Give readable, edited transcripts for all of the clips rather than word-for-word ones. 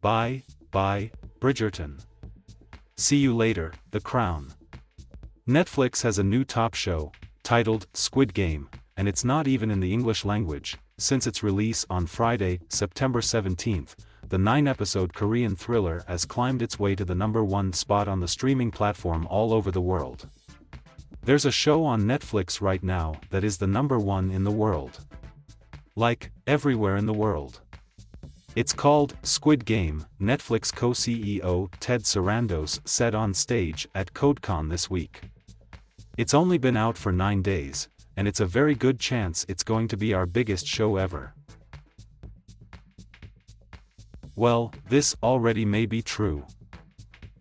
Bye, Bridgerton. See you later, The Crown. Netflix has a new top show, titled Squid Game, and it's not even in the English language. Since its release on Friday, September 17th, the 9-episode Korean thriller has climbed its way to the #1 spot on the streaming platform all over the world. There's a show on Netflix right now that is the #1 in the world. Like, everywhere in the world. It's called Squid Game, Netflix co-CEO Ted Sarandos said on stage at CodeCon this week. It's only been out for 9 days, and it's a very good chance it's going to be our biggest show ever. Well, this already may be true.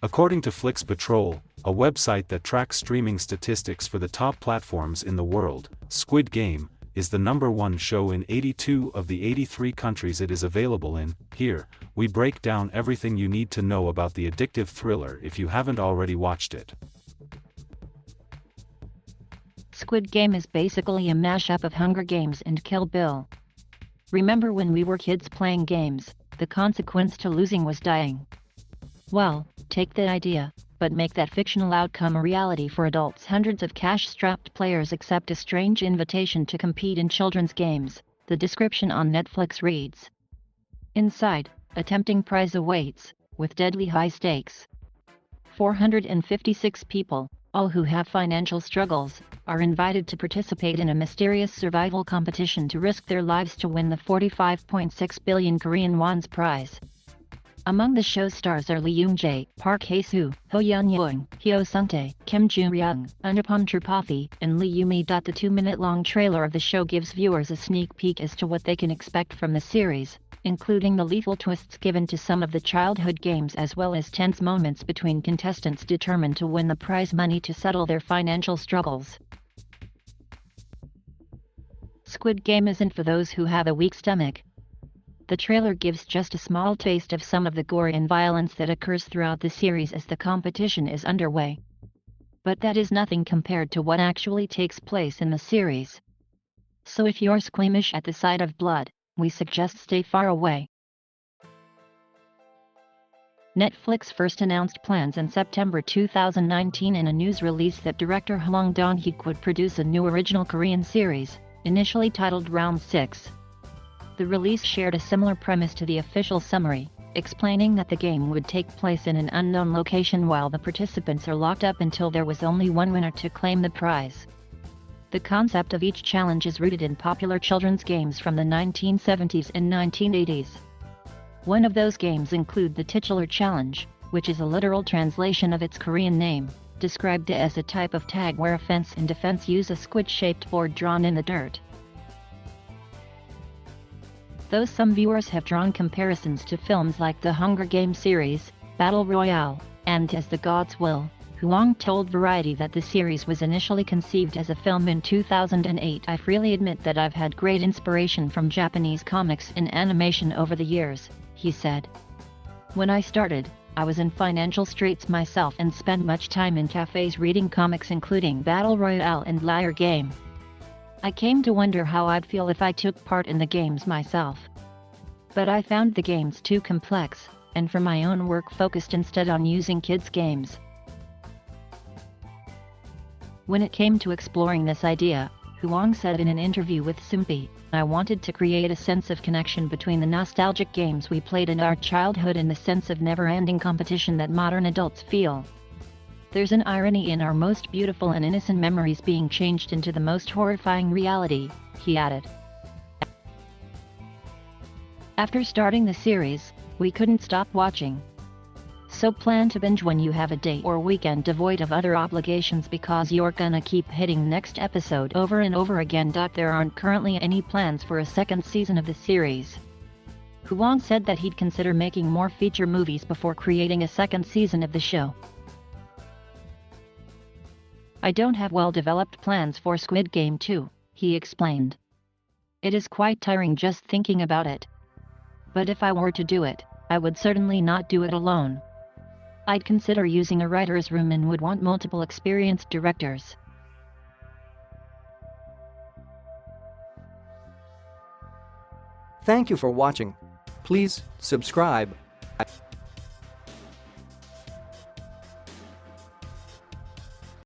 According to Flix Patrol, a website that tracks streaming statistics for the top platforms in the world, Squid Game is the #1 show in 82 of the 83 countries it is available in. Here, we break down everything you need to know about the addictive thriller if you haven't already watched it. Squid Game is basically a mashup of Hunger Games and Kill Bill. Remember when we were kids playing games, the consequence to losing was dying? Well, take that idea, but make that fictional outcome a reality for adults. Hundreds of cash-strapped players accept a strange invitation to compete in children's games, the description on Netflix reads. Inside, a tempting prize awaits, with deadly high stakes. 456 people, all who have financial struggles, are invited to participate in a mysterious survival competition to risk their lives to win the 45.6 billion Korean won's prize. Among the show's stars are Lee Young-jae, Park Hae-soo, Ho Yeon-young, Hyo Sung-tae, Kim Joo-ryung, Anupam Tripathi, and Lee Yu-mi. The 2-minute-long trailer of the show gives viewers a sneak peek as to what they can expect from the series, including the lethal twists given to some of the childhood games as well as tense moments between contestants determined to win the prize money to settle their financial struggles. Squid Game isn't for those who have a weak stomach. The trailer gives just a small taste of some of the gore and violence that occurs throughout the series as the competition is underway. But that is nothing compared to what actually takes place in the series. So if you're squeamish at the sight of blood, we suggest stay far away. Netflix first announced plans in September 2019 in a news release that director Hwang Dong-hyuk would produce a new original Korean series, initially titled Round 6. The release shared a similar premise to the official summary, explaining that the game would take place in an unknown location while the participants are locked up until there was only one winner to claim the prize. The concept of each challenge is rooted in popular children's games from the 1970s and 1980s. One of those games include the titular challenge, which is a literal translation of its Korean name, described as a type of tag where offense and defense use a squid-shaped board drawn in the dirt. Though some viewers have drawn comparisons to films like the Hunger Games series, Battle Royale, and As the Gods Will, Hwang told Variety that the series was initially conceived as a film in 2008. I freely admit that I've had great inspiration from Japanese comics and animation over the years, he said. When I started, I was in financial straits myself and spent much time in cafes reading comics including Battle Royale and Liar Game. I came to wonder how I'd feel if I took part in the games myself. But I found the games too complex, and for my own work focused instead on using kids' games. When it came to exploring this idea, Hwang said in an interview with Simpy, I wanted to create a sense of connection between the nostalgic games we played in our childhood and the sense of never-ending competition that modern adults feel. There's an irony in our most beautiful and innocent memories being changed into the most horrifying reality, he added. After starting the series, we couldn't stop watching. So plan to binge when you have a day or weekend devoid of other obligations because you're gonna keep hitting next episode over and over again. There aren't currently any plans for a second season of the series. Hwang said that he'd consider making more feature movies before creating a second season of the show. I don't have well-developed plans for Squid Game 2, he explained. It is quite tiring just thinking about it. But if I were to do it, I would certainly not do it alone. I'd consider using a writer's room and would want multiple experienced directors. Thank you for watching. Please subscribe, Bye.